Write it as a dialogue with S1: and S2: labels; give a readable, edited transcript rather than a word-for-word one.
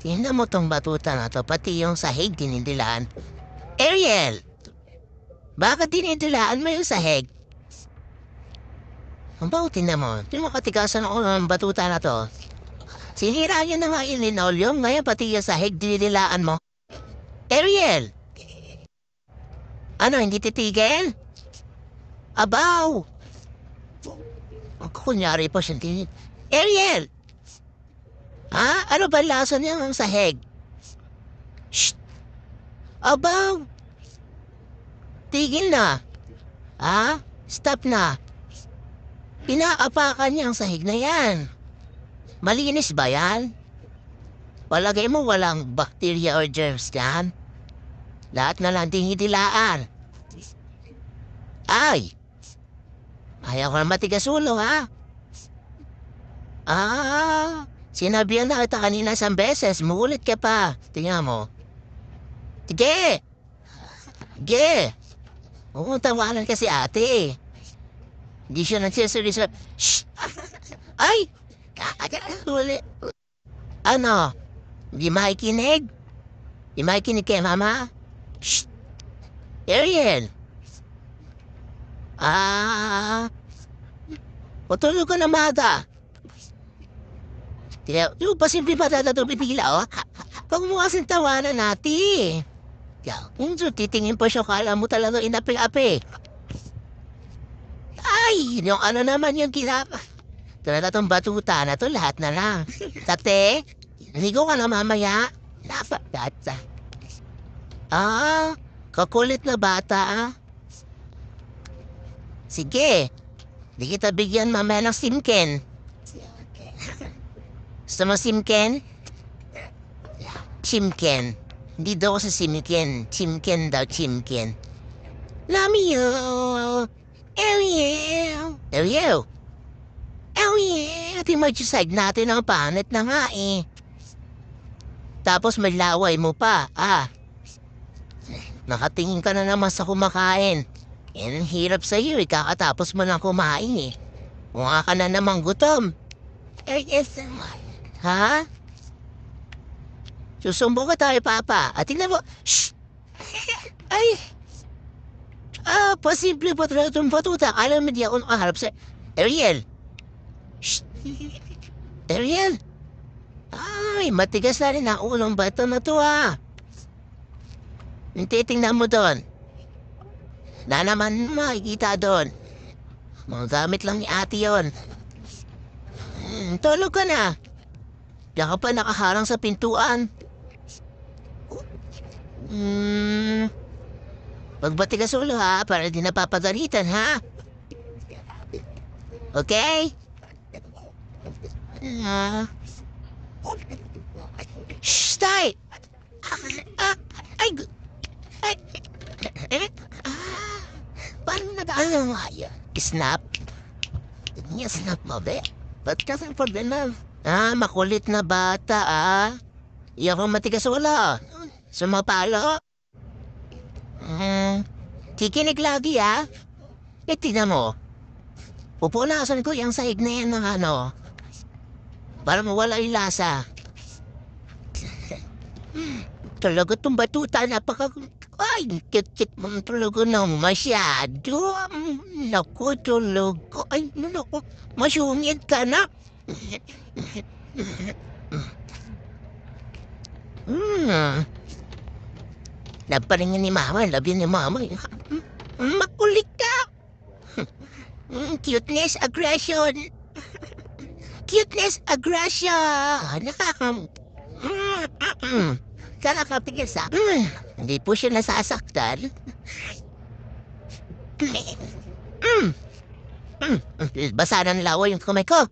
S1: Tingnan mo tong batuta na to, pati yung sahig dinidilaan. Ariel! Bakit dinidilaan mo yung sahig? Ang tingnan mo. Tingnan mo katigasan ako ng batuta na to. Sinira niya na nga yung linoleum, ngayon pati yung sahig dinidilaan mo. Ariel! Ano, hindi titigil? Abaw! Kunyari po siya tinit. Ariel! Ha? Ano ba lasa niya ng sahig? Shh! Abaw! Tigil na! Ha? Stop na! Pinaapakan niya ang sahig na yan. Malinis ba yan? Palagay mo walang bacteria or germs yan? Lahat na lang dinidilaan. Ay! Ayaw ko na matigas ulo, ha? Sinabihan na kita kanina isang beses. Muulit ka pa. Tingnan mo. Sige! Sige! Oo, tawanan kasi ate. Hindi siya nagsiseryoso. Shh! Ay! Uli. Ano? Hindi makikinig? Hindi makikinig kay mama? Shh! Ariel! Patulog ka na maga. Yung pasimple pa tatapitila, oh. Pag mo kasing tawanan natin. Yung titingin pa siya, kala mo talaga inapi-api. Ay, yung ano naman yung kinapa. Talaga tong batuta na to, lahat na lang. Tate, naligo ka na mamaya. Napagdata. Kakulit na bata, ah. Sige, di kita bigyan mamaya ng simken. Gusto mo simken? Chimken. Hindi daw ako sa simken. Chimken daw, chimken. Lamiyo. Ariel. Ariel. Ariel. Ati mag-decide natin ang panit na nga eh. Tapos may laway mo pa, ah. Nakatingin ka na naman sa kumakain. Yan ang hirap sa'yo eh, kakatapos mo lang kumain eh. Mukha ka na namang gutom. Ha? Susumbong ka tayo, Papa. At tingnan mo, shh! Ay! Pasimple pa talaga itong batuta. Alam mo di ako nakaharap sa... Ariel! Shh! Ariel! Ay, matigas na rin ang ulong bato na to, ah. Titingnan mo doon. Na naman makikita doon. Mga gamit lang ni ate yun. Tulog ka na. Diyan ka pa nakaharang sa pintuan. Magbati ka sa ulo, ha, para di napapagalitan, ha? Okay? Shh, tay! Ay! Paano nag-ano nga yan? Snap? Hindi snap mo, be. Ba't kasi problema? Makulit na bata, ah. Iyak ang matigas wala. Sumapalo. Kikinig lagi, ah. Tingnan mo. Pupunasan ko yung sahig na yan ng ano. Para mawala yung lasa. Talaga itong batuta, napaka... Ay, kit-kit mo talaga na masyado. Naku, talaga. Ay, naku, masungit ka na. Naparingin ni mama, labi ni mama. Makulit ka. Cuteness, aggression. Cuteness, aggression. Nakakapigil sa... Hindi po siya nasasaktan. Basa ng lawa yung kamay ko.